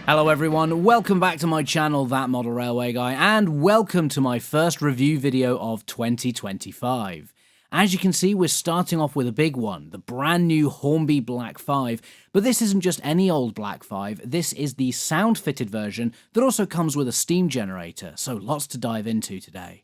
Hello everyone, welcome back to my channel, That Model Railway Guy, and welcome to my first review video of 2025. As you can see, we're starting off with a big one, the brand new Hornby Black 5, but this isn't just any old Black 5, this is the sound-fitted version that also comes with a steam generator, so lots to dive into today.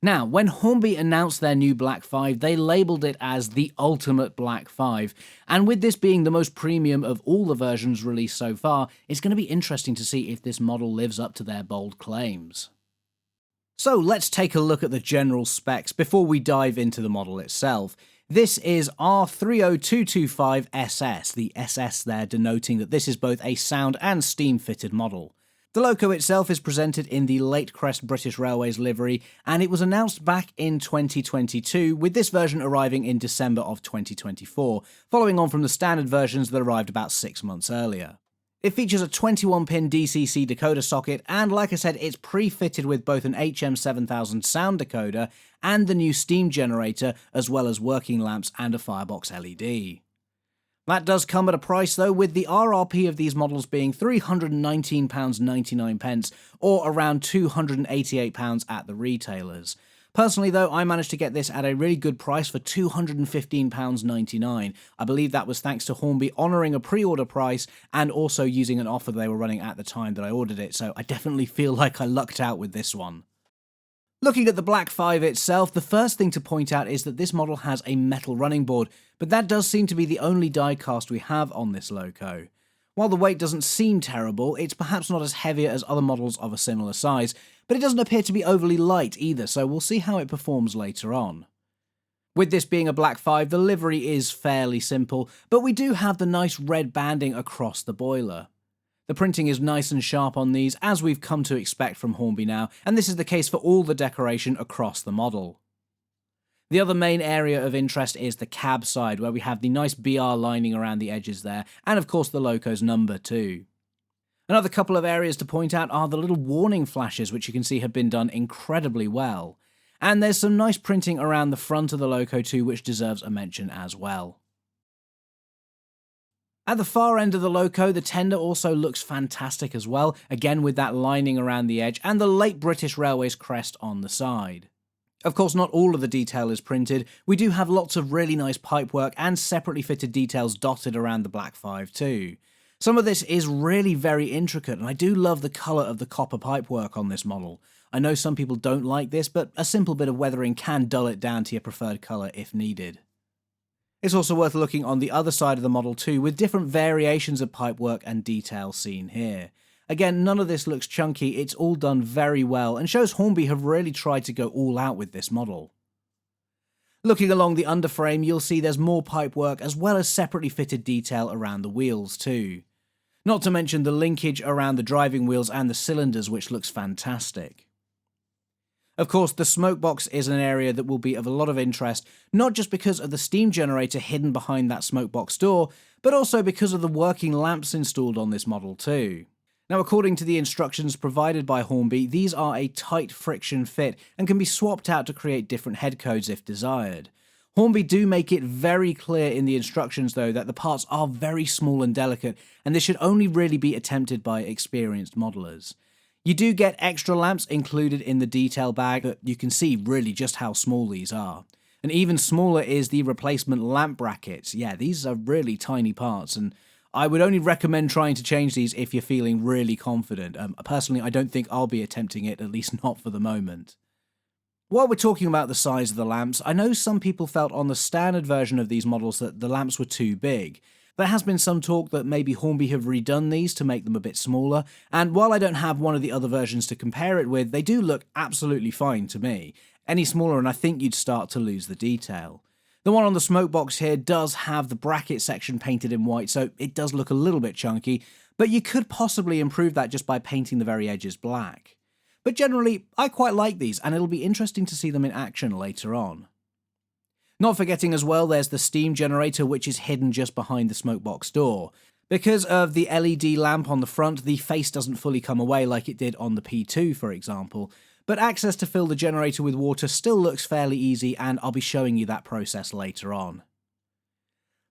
Now, when Hornby announced their new Black 5, they labelled it as the ultimate Black 5, and with this being the most premium of all the versions released so far, it's going to be interesting to see if this model lives up to their bold claims. So let's take a look at the general specs before we dive into the model itself. This is R30225SS, the SS there denoting that this is both a sound and steam fitted model. The loco itself is presented in the late crest British Railways livery, and it was announced back in 2022, with this version arriving in December of 2024, following on from the standard versions that arrived about 6 months earlier. It features a 21-pin DCC decoder socket, and like I said, it's pre-fitted with both an HM7000 sound decoder and the new steam generator, as well as working lamps and a firebox LED. That does come at a price though, with the RRP of these models being £319.99, or around £288 at the retailers. Personally though, I managed to get this at a really good price for £215.99. I believe that was thanks to Hornby honouring a pre-order price and also using an offer they were running at the time that I ordered it, so I definitely feel like I lucked out with this one. Looking at the Black 5 itself, the first thing to point out is that this model has a metal running board, but that does seem to be the only die cast we have on this loco. While the weight doesn't seem terrible, it's perhaps not as heavy as other models of a similar size, but it doesn't appear to be overly light either, so we'll see how it performs later on. With this being a Black 5, the livery is fairly simple, but we do have the nice red banding across the boiler. The printing is nice and sharp on these, as we've come to expect from Hornby now, and this is the case for all the decoration across the model. The other main area of interest is the cab side, where we have the nice BR lining around the edges there, and of course the loco's number too. Another couple of areas to point out are the little warning flashes, which you can see have been done incredibly well. And there's some nice printing around the front of the loco too, which deserves a mention as well. At the far end of the loco, the tender also looks fantastic as well, again with that lining around the edge and the late British Railways crest on the side. Of course, not all of the detail is printed. We do have lots of really nice pipework and separately fitted details dotted around the Black 5 too. Some of this is really very intricate, and I do love the colour of the copper pipework on this model. I know some people don't like this, but a simple bit of weathering can dull it down to your preferred colour if needed. It's also worth looking on the other side of the model too, with different variations of pipework and detail seen here. Again, none of this looks chunky, it's all done very well, and shows Hornby have really tried to go all out with this model. Looking along the underframe, you'll see there's more pipework as well as separately fitted detail around the wheels too. Not to mention the linkage around the driving wheels and the cylinders, which looks fantastic. Of course, the smoke box is an area that will be of a lot of interest, not just because of the steam generator hidden behind that smoke box door, but also because of the working lamps installed on this model too. Now, according to the instructions provided by Hornby, these are a tight friction fit and can be swapped out to create different head codes if desired. Hornby do make it very clear in the instructions though that the parts are very small and delicate, and this should only really be attempted by experienced modelers. You do get extra lamps included in the detail bag, but you can see really just how small these are. And even smaller is the replacement lamp brackets. Yeah, these are really tiny parts, and I would only recommend trying to change these if you're feeling really confident. Personally, I don't think I'll be attempting it, at least not for the moment. While we're talking about the size of the lamps, I know some people felt on the standard version of these models that the lamps were too big. There has been some talk that maybe Hornby have redone these to make them a bit smaller, and while I don't have one of the other versions to compare it with, they do look absolutely fine to me. Any smaller and I think you'd start to lose the detail. The one on the smoke box here does have the bracket section painted in white, so it does look a little bit chunky, but you could possibly improve that just by painting the very edges black. But generally, I quite like these, and it'll be interesting to see them in action later on. Not forgetting as well, there's the steam generator, which is hidden just behind the smoke box door. Because of the LED lamp on the front, the face doesn't fully come away like it did on the P2, for example, but access to fill the generator with water still looks fairly easy, and I'll be showing you that process later on.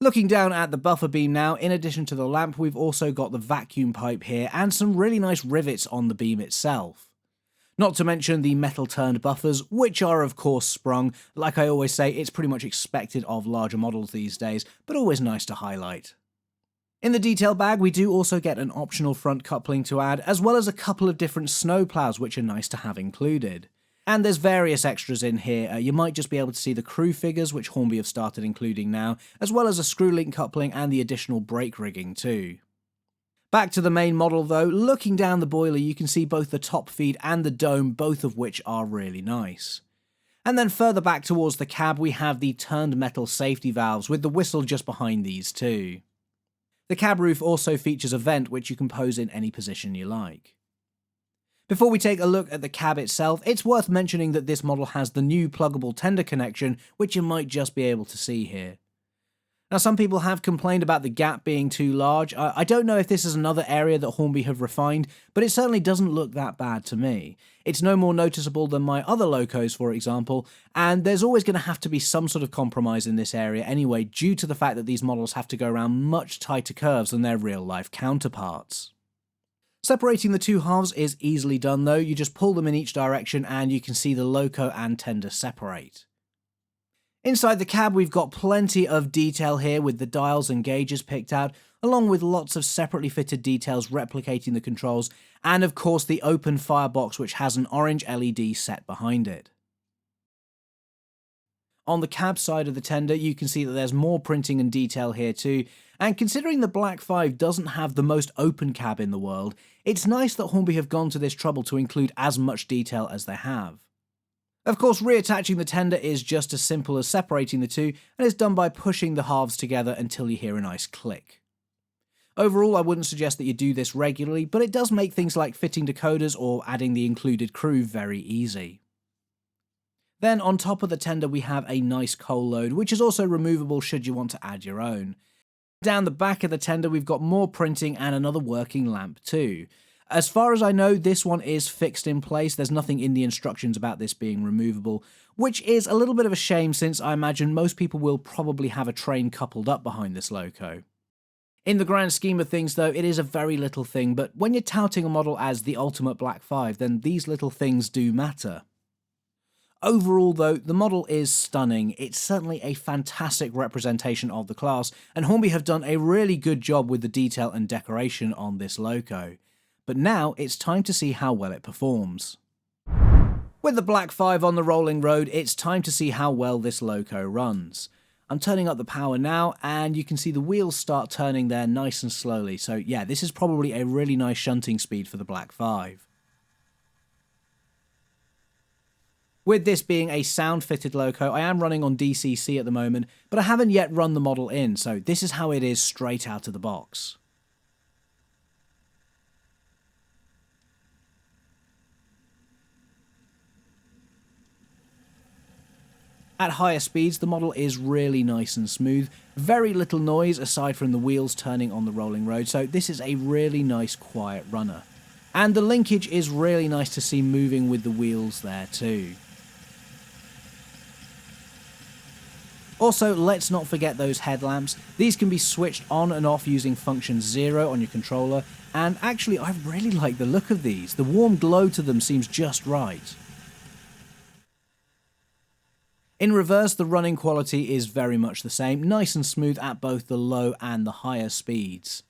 Looking down at the buffer beam now, in addition to the lamp, we've also got the vacuum pipe here and some really nice rivets on the beam itself. Not to mention the metal-turned buffers, which are of course sprung. Like I always say, it's pretty much expected of larger models these days, but always nice to highlight. In the detail bag, we do also get an optional front coupling to add, as well as a couple of different snowplows which are nice to have included. And there's various extras in here. You might just be able to see the crew figures, which Hornby have started including now, as well as a screw link coupling and the additional brake rigging too. Back to the main model though, looking down the boiler you can see both the top feed and the dome, both of which are really nice. And then further back towards the cab we have the turned metal safety valves with the whistle just behind these too. The cab roof also features a vent which you can pose in any position you like. Before we take a look at the cab itself, it's worth mentioning that this model has the new pluggable tender connection, which you might just be able to see here. Now, some people have complained about the gap being too large. I don't know if this is another area that Hornby have refined, but it certainly doesn't look that bad to me. It's no more noticeable than my other locos, for example, and there's always going to have to be some sort of compromise in this area anyway, due to the fact that these models have to go around much tighter curves than their real-life counterparts. Separating the two halves is easily done though. You just pull them in each direction and you can see the loco and tender separate. Inside the cab we've got plenty of detail here with the dials and gauges picked out, along with lots of separately fitted details replicating the controls, and of course the open firebox which has an orange LED set behind it. On the cab side of the tender you can see that there's more printing and detail here too, and considering the Black 5 doesn't have the most open cab in the world, it's nice that Hornby have gone to this trouble to include as much detail as they have. Of course, reattaching the tender is just as simple as separating the two, and is done by pushing the halves together until you hear a nice click. Overall, I wouldn't suggest that you do this regularly, but it does make things like fitting decoders or adding the included crew very easy. Then on top of the tender we have a nice coal load, which is also removable should you want to add your own. Down the back of the tender we've got more printing and another working lamp too. As far as I know, this one is fixed in place. There's nothing in the instructions about this being removable, which is a little bit of a shame since I imagine most people will probably have a train coupled up behind this loco. In the grand scheme of things though, it is a very little thing, but when you're touting a model as the ultimate Black 5, then these little things do matter. Overall though, the model is stunning. It's certainly a fantastic representation of the class, and Hornby have done a really good job with the detail and decoration on this loco. But now it's time to see how well it performs. With the Black 5 on the rolling road, it's time to see how well this loco runs. I'm turning up the power now, and you can see the wheels start turning there nice and slowly, so yeah, this is probably a really nice shunting speed for the Black 5. With this being a sound-fitted loco, I am running on DCC at the moment, but I haven't yet run the model in, so this is how it is straight out of the box. At higher speeds, the model is really nice and smooth, very little noise aside from the wheels turning on the rolling road, so this is a really nice quiet runner. And the linkage is really nice to see moving with the wheels there too. Also, let's not forget those headlamps. These can be switched on and off using function 0 on your controller, and actually I really like the look of these. The warm glow to them seems just right. In reverse, the running quality is very much the same, nice and smooth at both the low and the higher speeds.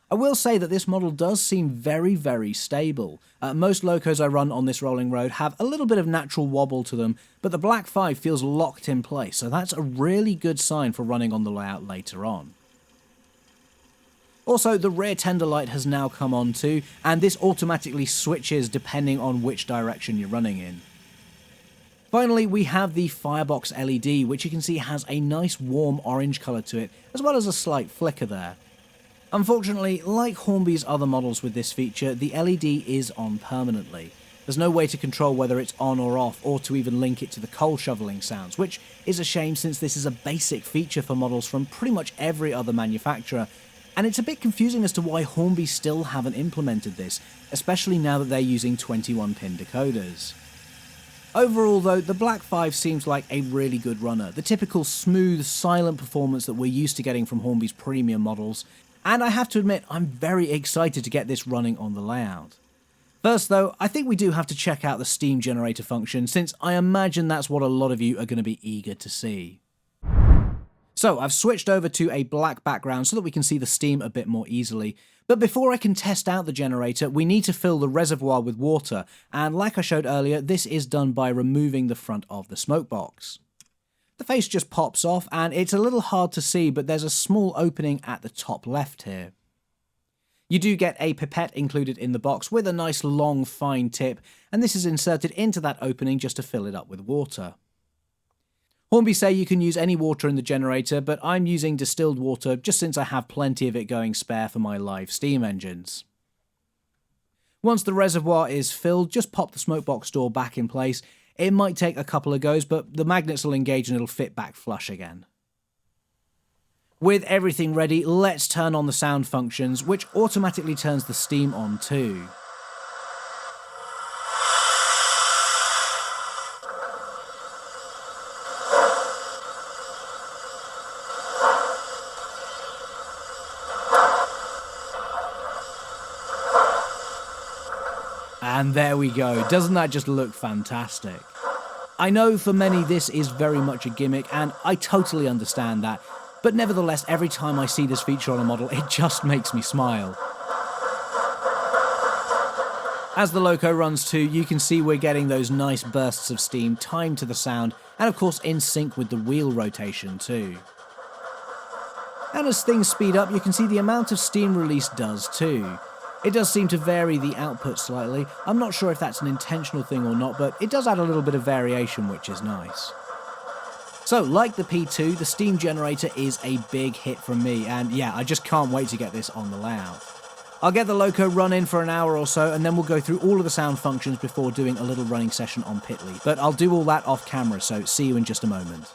I will say that this model does seem very stable. Most locos I run on this rolling road have a little bit of natural wobble to them, but the Black 5 feels locked in place, so that's a really good sign for running on the layout later on. Also, the rear tender light has now come on too, and this automatically switches depending on which direction you're running in. Finally, we have the firebox LED, which you can see has a nice warm orange colour to it, as well as a slight flicker there. Unfortunately, like Hornby's other models with this feature, the LED is on permanently. There's no way to control whether it's on or off, or to even link it to the coal shoveling sounds, which is a shame since this is a basic feature for models from pretty much every other manufacturer, and it's a bit confusing as to why Hornby still haven't implemented this, especially now that they're using 21-pin decoders. Overall though, the Black 5 seems like a really good runner, the typical smooth, silent performance that we're used to getting from Hornby's premium models, and I have to admit I'm very excited to get this running on the layout. First though, I think we do have to check out the steam generator function, since I imagine that's what a lot of you are going to be eager to see. So I've switched over to a black background so that we can see the steam a bit more easily. But before I can test out the generator, we need to fill the reservoir with water, and like I showed earlier, this is done by removing the front of the smoke box. The face just pops off, and it's a little hard to see, but there's a small opening at the top left here. You do get a pipette included in the box with a nice long fine tip, and this is inserted into that opening just to fill it up with water. Hornby say you can use any water in the generator, but I'm using distilled water just since I have plenty of it going spare for my live steam engines. Once the reservoir is filled, just pop the smoke box door back in place. It might take a couple of goes, but the magnets will engage and it'll fit back flush again. With everything ready, let's turn on the sound functions, which automatically turns the steam on too. And there we go, doesn't that just look fantastic? I know for many this is very much a gimmick, and I totally understand that, but nevertheless every time I see this feature on a model it just makes me smile. As the loco runs too, you can see we're getting those nice bursts of steam timed to the sound, and of course in sync with the wheel rotation too. And as things speed up, you can see the amount of steam released does too. It does seem to vary the output slightly. I'm not sure if that's an intentional thing or not, but it does add a little bit of variation, which is nice. So, like the P2, the steam generator is a big hit from me, and yeah, I just can't wait to get this on the layout. I'll get the loco run in for an hour or so, and then we'll go through all of the sound functions before doing a little running session on Pitley, but I'll do all that off camera, so see you in just a moment.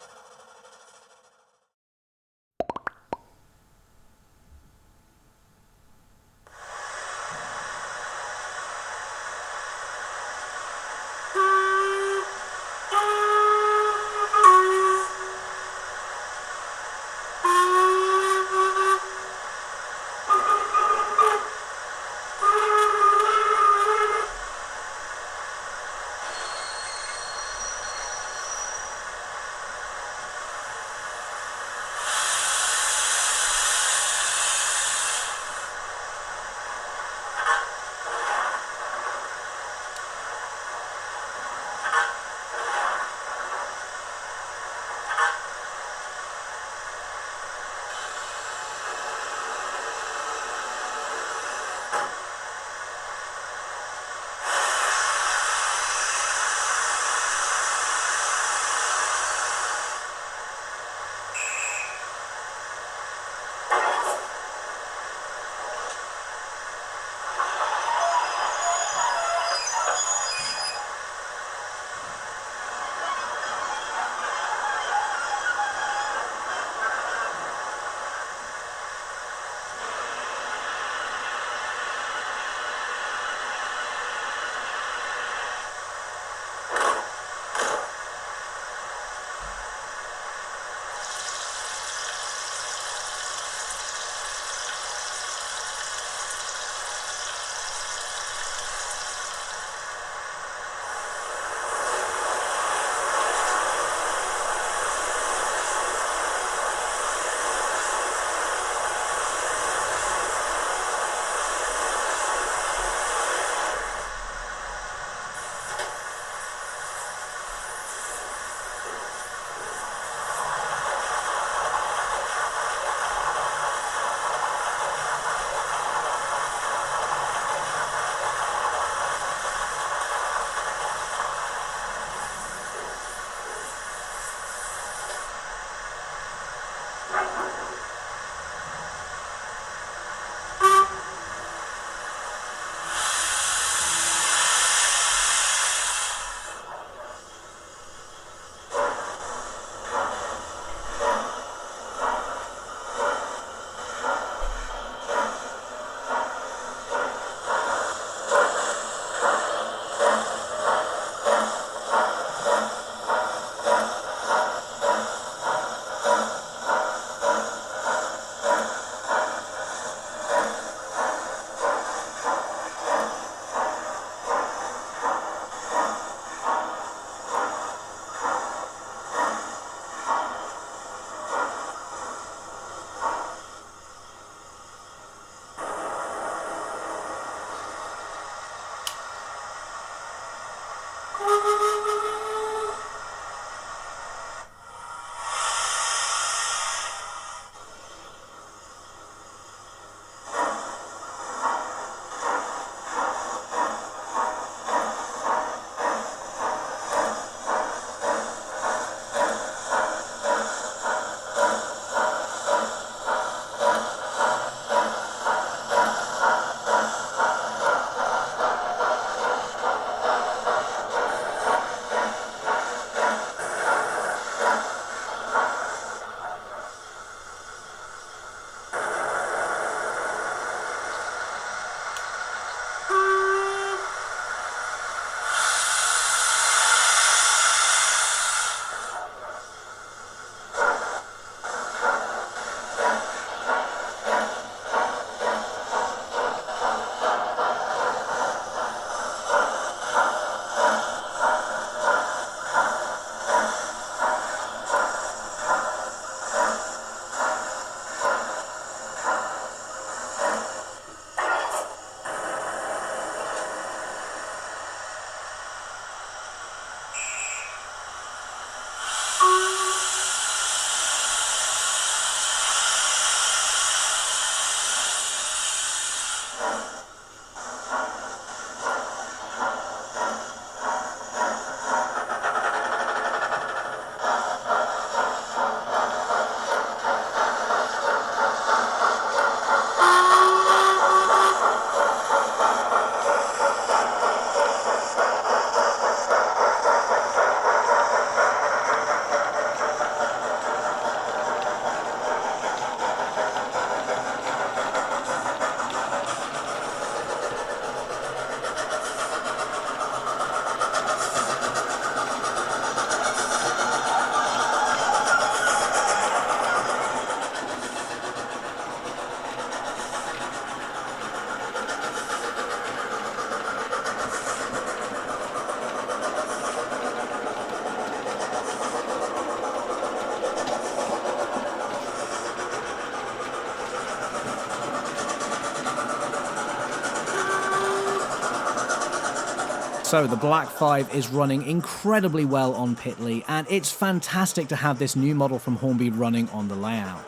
So the Black 5 is running incredibly well on Pitley, and it's fantastic to have this new model from Hornby running on the layout.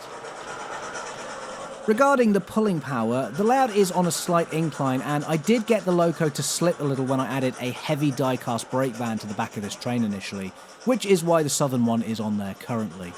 Regarding the pulling power, the layout is on a slight incline, and I did get the loco to slip a little when I added a heavy die-cast brake band to the back of this train initially, which is why the southern one is on there currently.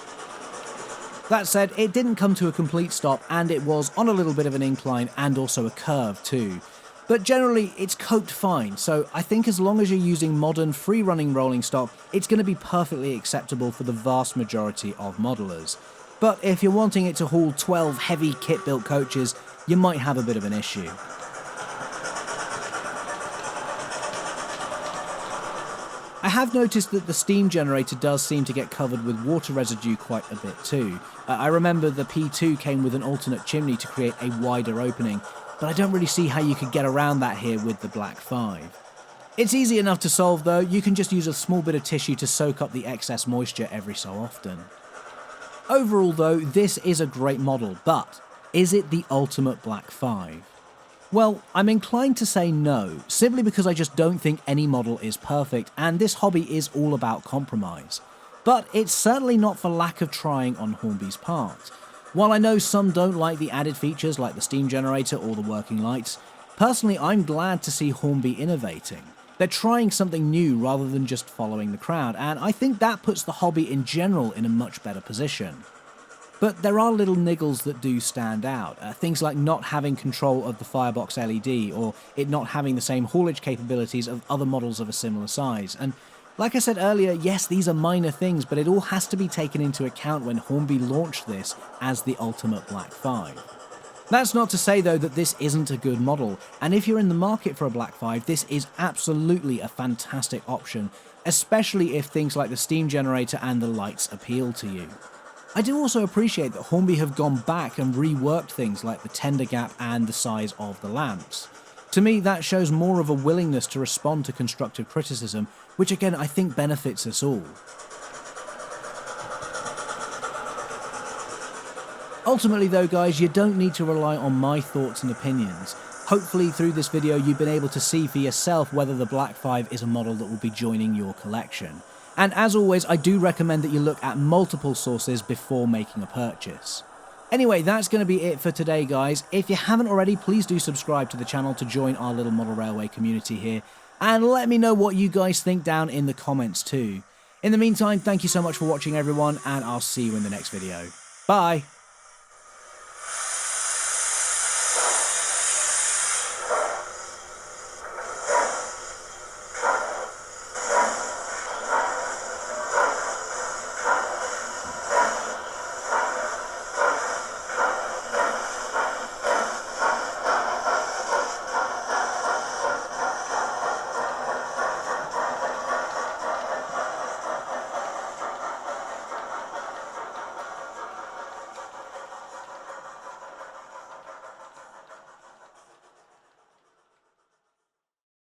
That said, it didn't come to a complete stop, and it was on a little bit of an incline and also a curve too. But generally, it's coped fine, so I think as long as you're using modern free-running rolling stock, it's going to be perfectly acceptable for the vast majority of modelers. But if you're wanting it to haul 12 heavy kit-built coaches, you might have a bit of an issue. I have noticed that the steam generator does seem to get covered with water residue quite a bit too. I remember the P2 came with an alternate chimney to create a wider opening, but I don't really see how you could get around that here with the Black 5. It's easy enough to solve though. You can just use a small bit of tissue to soak up the excess moisture every so often. Overall though, this is a great model, but is it the ultimate Black 5? Well, I'm inclined to say no, simply because I just don't think any model is perfect, and this hobby is all about compromise. But it's certainly not for lack of trying on Hornby's part. While I know some don't like the added features like the steam generator or the working lights, personally I'm glad to see Hornby innovating. They're trying something new rather than just following the crowd, and I think that puts the hobby in general in a much better position. But there are little niggles that do stand out, things like not having control of the firebox LED, or it not having the same haulage capabilities of other models of a similar size. And like I said earlier, yes, these are minor things, but it all has to be taken into account when Hornby launched this as the ultimate Black 5. That's not to say though that this isn't a good model, and if you're in the market for a Black 5, this is absolutely a fantastic option, especially if things like the steam generator and the lights appeal to you. I do also appreciate that Hornby have gone back and reworked things like the tender gap and the size of the lamps. To me, that shows more of a willingness to respond to constructive criticism, which again I think benefits us all. Ultimately though guys, you don't need to rely on my thoughts and opinions. Hopefully through this video you've been able to see for yourself whether the Black 5 is a model that will be joining your collection. And as always, I do recommend that you look at multiple sources before making a purchase. Anyway, that's going to be it for today guys. If you haven't already, please do subscribe to the channel to join our little model railway community here, and let me know what you guys think down in the comments too. In the meantime, thank you so much for watching everyone, and I'll see you in the next video. Bye!